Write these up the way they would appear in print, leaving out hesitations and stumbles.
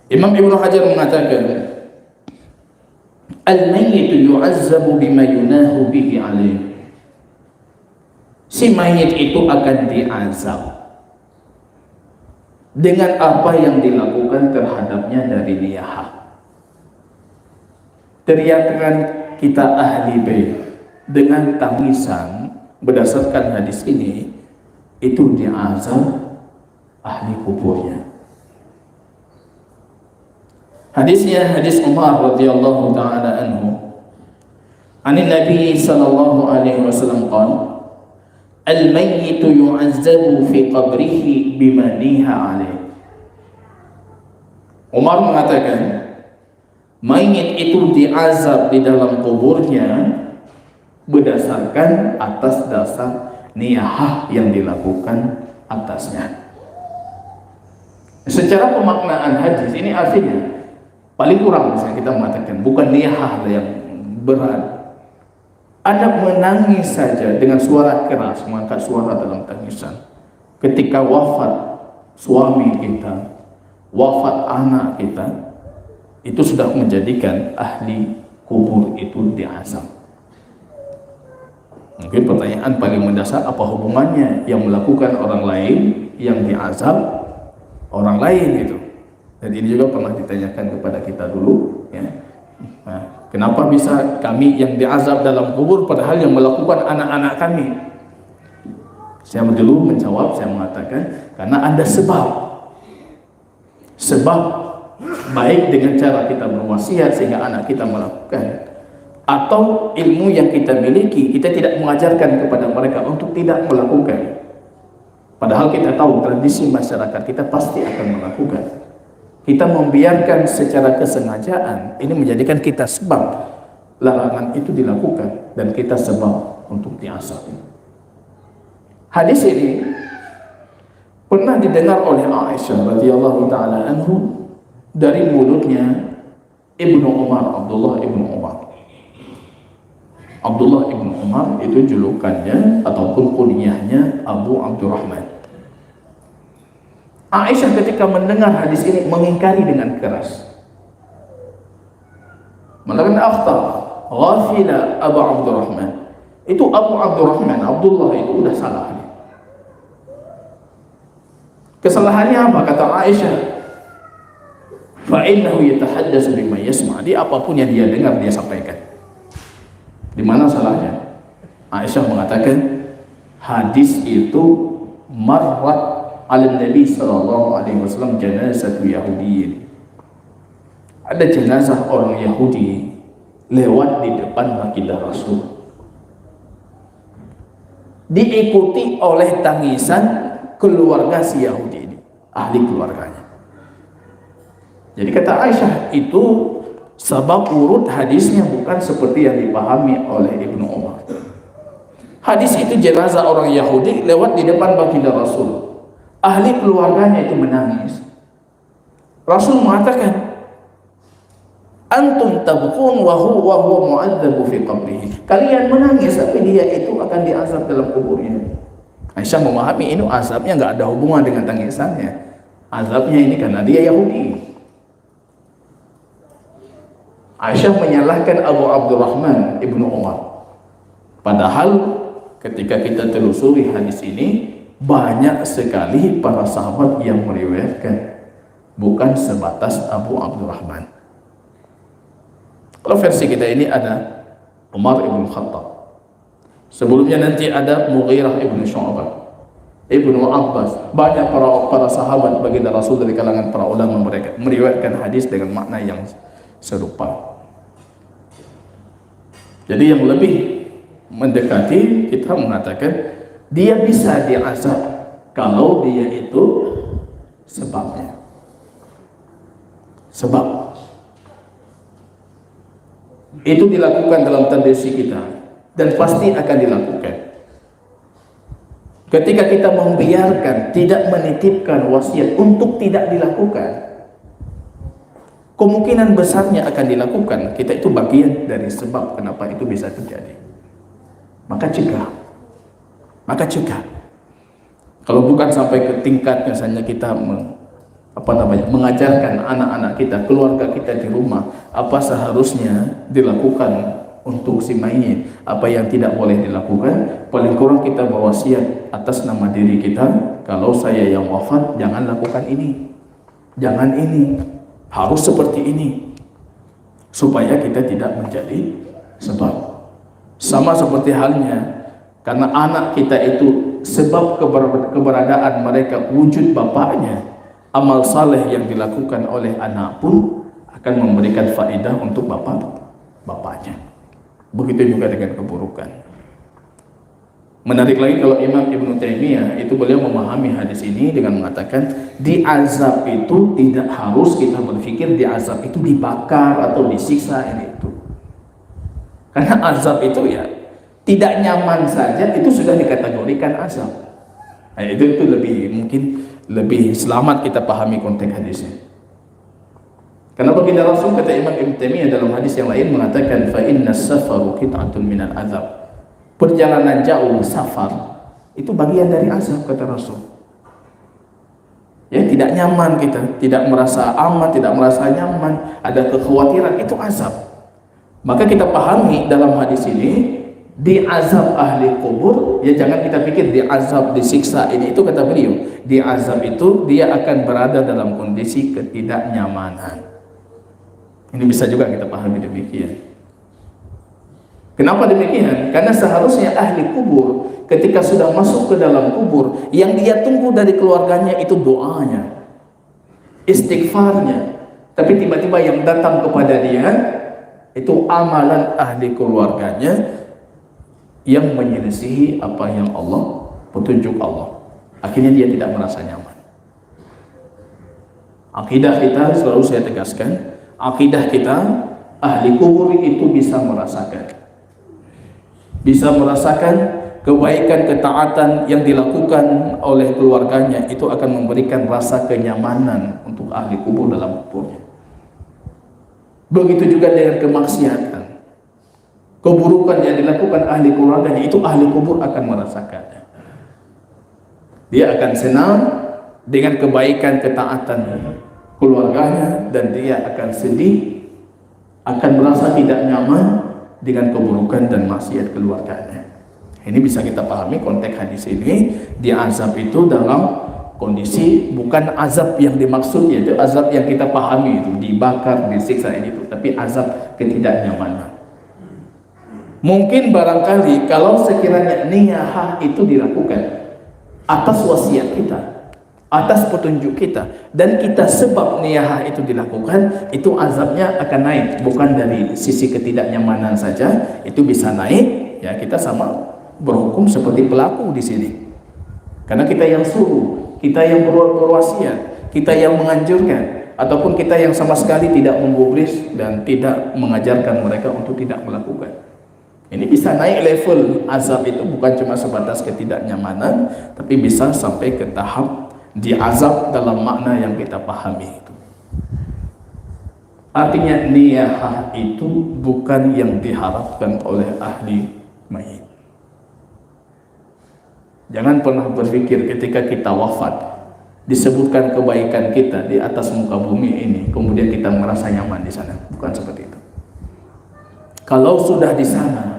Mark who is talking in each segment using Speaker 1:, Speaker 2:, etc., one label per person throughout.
Speaker 1: Imam Ibnu Hajar mengatakan, al-mayyitu yu'azzabu bima yunahu bihi alaih. Si mayit itu akan diazab dengan apa yang dilakukan terhadapnya dari niyahah. Teriakan kita ahli bait dengan tangisan berdasarkan hadis ini, itu diazab ahli kuburnya. Hadisnya hadis Umar radhiyallahu taala anhu. Anin Nabi sallallahu alaihi wasallam qala, al-mayyitu yu'azzabu fi qabrihi bima niha alaih. Umar mengatakan, mayit itu diazab di dalam kuburnya berdasarkan atas dasar niyahah yang dilakukan atasnya. Secara pemaknaan hadis ini artinya paling kurang misalnya kita mengatakan bukan niyahah yang berat, ada menangis saja dengan suara keras, mengangkat suara dalam tangisan ketika wafat suami kita, wafat anak kita, itu sudah menjadikan ahli kubur itu diazab. Mungkin pertanyaan paling mendasar, apa hubungannya yang melakukan orang lain yang diazab orang lain itu? Dan ini juga pernah ditanyakan kepada kita dulu, ya. Nah, kenapa bisa kami yang diazab dalam kubur padahal yang melakukan anak-anak kami? Saya dulu menjawab, saya mengatakan karena ada sebab baik dengan cara kita berwasiat sehingga anak kita melakukan, atau ilmu yang kita miliki kita tidak mengajarkan kepada mereka untuk tidak melakukan, padahal kita tahu tradisi masyarakat kita pasti akan melakukan. Kita membiarkan secara kesengajaan, ini menjadikan kita sebab larangan itu dilakukan dan kita sebab untuk diazab. Hadis ini pernah didengar oleh Aisyah radhiyallahu taala anhu dari mulutnya Ibnu Umar, Abdullah Ibnu Umar. Abdullah Ibnu Umar itu julukannya ataupun kunyahnya Abu Abdurrahman. Aisyah ketika mendengar hadis ini mengingkari dengan keras. Mengatakan akhta, ghafila Abu Abdurrahman. Itu Abu Abdurrahman, Abdullah itu udah salah. Kesalahannya apa? Kata Aisyah, fa'innahu yatahaddatsu bima yasma'. Dia apapun yang dia dengar dia sampaikan. Di mana salahnya? Aisyah mengatakan hadis itu marrat ala Nabi sallallahu alaihi wasallam janazah Yahudiyyin. Ada jenazah orang Yahudi lewat di depan baginda Rasul, diikuti oleh tangisan keluarga si Yahudi ini, ahli keluarganya. Jadi kata Aisyah itu sebab urut hadisnya bukan seperti yang dipahami oleh Ibnu Umar. Hadis itu jenazah orang Yahudi lewat di depan baginda Rasul, ahli keluarganya itu menangis. Rasul mengatakan, antum tabkun wa huwa mu'adzabu fi qabrihi. Kalian menangis tapi dia itu akan diazab dalam kuburnya. Aisyah memahami ini azabnya enggak ada hubungan dengan tangisannya. Azabnya ini karena dia Yahudi. Aisyah menyalahkan Abu Abdurrahman Ibnu Umar. Padahal ketika kita telusuri hadis ini, banyak sekali para sahabat yang meriwayatkan, bukan sebatas Abu Abdurrahman. Kalau versi kita ini ada Umar ibn Khattab, sebelumnya nanti ada Mughirah ibn Syu'bah, Ibnu Abbas. Banyak para sahabat baginda Rasul dari kalangan para ulama mereka meriwayatkan hadis dengan makna yang serupa. Jadi yang lebih mendekati kita mengatakan dia bisa diazab kalau dia itu sebabnya. Sebab itu dilakukan dalam tradisi kita dan pasti akan dilakukan. Ketika kita membiarkan, tidak menitipkan wasiat untuk tidak dilakukan, kemungkinan besarnya akan dilakukan. Kita itu bagian dari sebab kenapa itu bisa terjadi. Maka cegah. Kalau bukan sampai ke tingkat misalnya kita mengajarkan anak-anak kita, keluarga kita di rumah, apa seharusnya dilakukan untuk si mayit, apa yang tidak boleh dilakukan. Paling kurang kita berwasiat atas nama diri kita, kalau saya yang wafat jangan lakukan ini, jangan ini, harus seperti ini, supaya kita tidak menjadi sebab. Sama seperti halnya karena anak kita itu sebab keberadaan mereka, wujud bapaknya, amal saleh yang dilakukan oleh anak pun akan memberikan faedah untuk bapaknya. Begitu juga dengan keburukan. Menarik lagi kalau Imam Ibnu Taimiyah itu beliau memahami hadis ini dengan mengatakan di azab itu tidak harus kita berpikir di azab itu dibakar atau disiksa ini itu. Karena azab itu ya tidak nyaman saja itu sudah dikategorikan azab. Nah, itu mungkin lebih selamat kita pahami konteks hadisnya. Karena baginda Rasul, kata Imam Ibnu Taimiyah dalam hadis yang lain mengatakan fa innas safaru qit'atun minal azab. Perjalanan jauh, safar itu bagian dari azab, kata Rasul. Ya, tidak nyaman kita, tidak merasa aman, tidak merasa nyaman, ada kekhawatiran, itu azab. Maka kita pahami dalam hadis ini di azab ahli kubur, ya jangan kita pikir di azab disiksa ini, itu kata beliau, di azab itu dia akan berada dalam kondisi ketidaknyamanan. Ini bisa juga kita pahami demikian. Kenapa demikian? Karena seharusnya ahli kubur ketika sudah masuk ke dalam kubur, yang dia tunggu dari keluarganya itu doanya, istighfarnya. Tapi tiba-tiba yang datang kepada dia itu amalan ahli keluarganya yang menyelisihi apa yang Allah, petunjuk Allah. Akhirnya dia tidak merasa nyaman. Akidah kita selalu saya tegaskan, akidah kita ahli kubur itu bisa merasakan kebaikan, ketaatan yang dilakukan oleh keluarganya, itu akan memberikan rasa kenyamanan untuk ahli kubur dalam kuburnya. Begitu juga dengan kemaksiatan, keburukan yang dilakukan ahli keluarganya, itu ahli kubur akan merasakannya. Dia akan senang dengan kebaikan, ketaatan keluarganya, dan dia akan sedih, akan merasa tidak nyaman dengan keburukan dan maksiat keluarganya. Ini bisa kita pahami konteks hadis ini. Di azab itu dalam kondisi bukan azab yang dimaksud, yaitu azab yang kita pahami itu dibakar, disiksa ini itu, tapi azab ketidaknyamanan. Mungkin barangkali kalau sekiranya niyahah itu dilakukan atas wasiat kita, atas petunjuk kita, dan kita sebab niyahah itu dilakukan, itu azabnya akan naik, bukan dari sisi ketidaknyamanan saja, itu bisa naik. Ya, kita sama berhukum seperti pelaku di sini, karena kita yang suruh, kita yang berwasiat, kita yang menganjurkan, ataupun kita yang sama sekali tidak menggubris dan tidak mengajarkan mereka untuk tidak melakukan. Ini bisa naik level azab itu, bukan cuma sebatas ketidaknyamanan, tapi bisa sampai ke tahap diazab dalam makna yang kita pahami itu. Artinya niyahah itu bukan yang diharapkan oleh ahli mayit. Jangan pernah berpikir ketika kita wafat disebutkan kebaikan kita di atas muka bumi ini, kemudian kita merasa nyaman di sana. Bukan seperti itu. Kalau sudah di sana,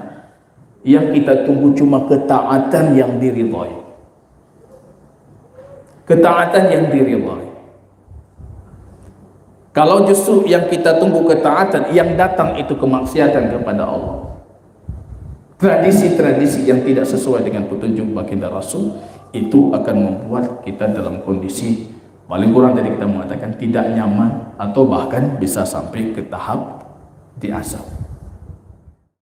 Speaker 1: yang kita tunggu cuma ketaatan yang diridhoi. Ketaatan yang diridhai. Kalau justru yang kita tunggu ketaatan, yang datang itu kemaksiatan kepada Allah, tradisi-tradisi yang tidak sesuai dengan petunjuk baginda Rasul, itu akan membuat kita dalam kondisi paling kurang tadi kita mengatakan tidak nyaman, atau bahkan bisa sampai ke tahap diazab.